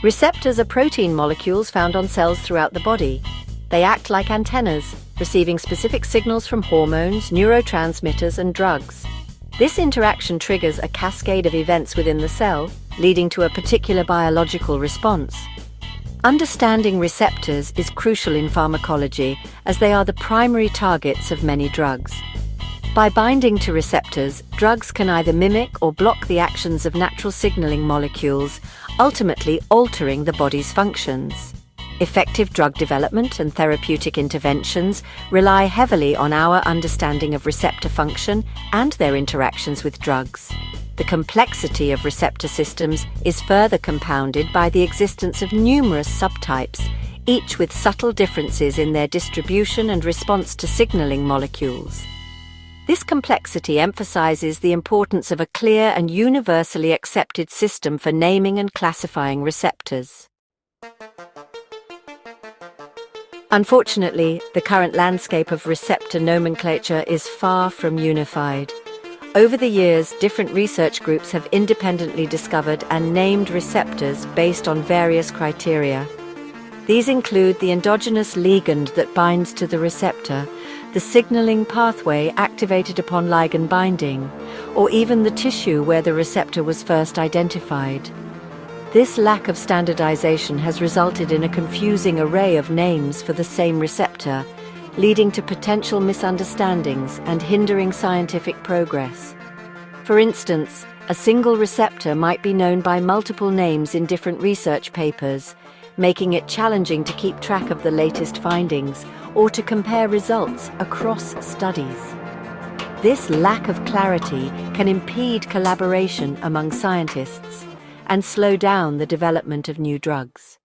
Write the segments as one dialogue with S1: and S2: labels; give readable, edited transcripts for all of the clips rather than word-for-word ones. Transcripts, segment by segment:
S1: Receptors are protein molecules found on cells throughout the body. They act like antennas, receiving specific signals from hormones, neurotransmitters, and drugs. This interaction triggers a cascade of events within the cell, leading to a particular biological response. Understanding receptors is crucial in pharmacology, as they are the primary targets of many drugs. By binding to receptors, drugs can either mimic or block the actions of natural signaling molecules, ultimately altering the body's functions. Effective drug development and therapeutic interventions rely heavily on our understanding of receptor function and their interactions with drugs. The complexity of receptor systems is further compounded by the existence of numerous subtypes, each with subtle differences in their distribution and response to signaling molecules. This complexity emphasizes the importance of a clear and universally accepted system for naming and classifying receptors. Unfortunately, the current landscape of receptor nomenclature is far from unified. Over the years, different research groups have independently discovered and named receptors based on various criteria. These include the endogenous ligand that binds to the receptor, the signaling pathway activated upon ligand binding, or even the tissue where the receptor was first identified. This lack of standardization has resulted in a confusing array of names for the same receptor, leading to potential misunderstandings and hindering scientific progress. For instance, a single receptor might be known by multiple names in different research papers, making it challenging to keep track of the latest findings or to compare results across studies. This lack of clarity can impede collaboration among scientists and slow down the development of new drugs.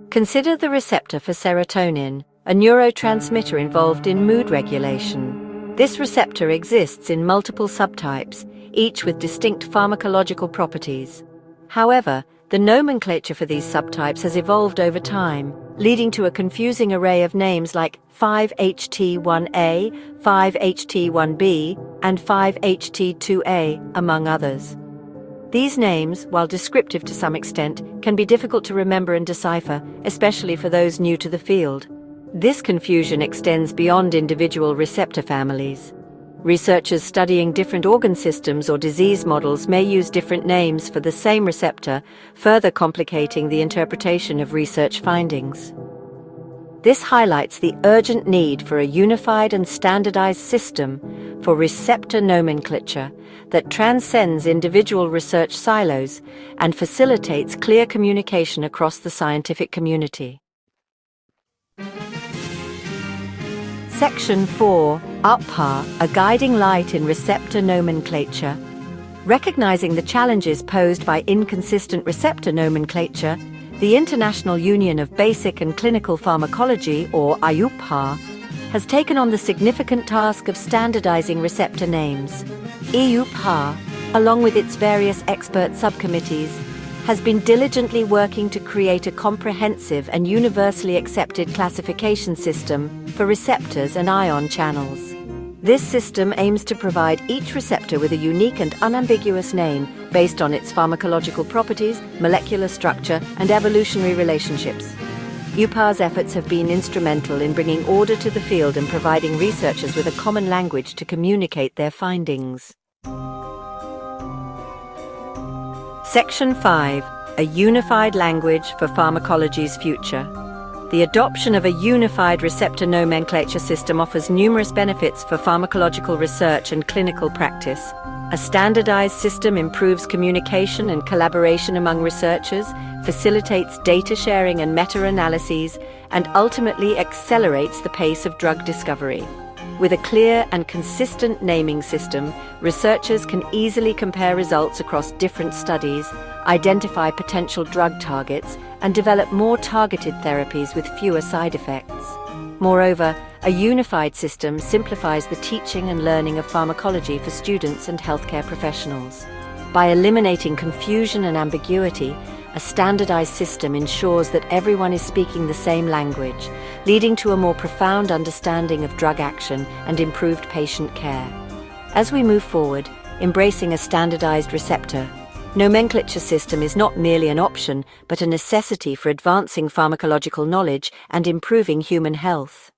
S1: Consider the receptor for serotonin, a neurotransmitter involved in mood regulation. This receptor exists in multiple subtypes, each with distinct pharmacological properties. However, the nomenclature for these subtypes has evolved over time, leading to a confusing array of names like 5-HT1A, 5-HT1B, and 5-HT2A, among others. These names, while descriptive to some extent, can be difficult to remember and decipher, especially for those new to the field. This confusion extends beyond individual receptor families. Researchers studying different organ systems or disease models may use different names for the same receptor, further complicating the interpretation of research findings. This highlights the urgent need for a unified and standardized system for receptor nomenclature that transcends individual research silos and facilitates clear communication across the scientific community. Section 4, IUPHAR, a guiding light in receptor nomenclature. Recognizing the challenges posed by inconsistent receptor nomenclature, the International Union of Basic and Clinical Pharmacology, or IUPHAR, has taken on the significant task of standardizing receptor names. IUPHAR, along with its various expert subcommittees, has been diligently working to create a comprehensive and universally accepted classification system for receptors and ion channels. This system aims to provide each receptor with a unique and unambiguous name based on its pharmacological properties, molecular structure, and evolutionary relationships. IUPHAR's efforts have been instrumental in bringing order to the field and providing researchers with a common language to communicate their findings. Section 5, a unified language for pharmacology's future. The adoption of a unified receptor nomenclature system offers numerous benefits for pharmacological research and clinical practice. A standardized system improves communication and collaboration among researchers, facilitates data sharing and meta-analyses, and ultimately accelerates the pace of drug discovery. With a clear and consistent naming system, researchers can easily compare results across different studies, identify potential drug targets, and develop more targeted therapies with fewer side effects. Moreover, a unified system simplifies the teaching and learning of pharmacology for students and healthcare professionals. By eliminating confusion and ambiguity, a standardized system ensures that everyone is speaking the same language, leading to a more profound understanding of drug action and improved patient care. As we move forward, embracing a standardized receptor Nomenclature system is not merely an option, but a necessity for advancing pharmacological knowledge and improving human health.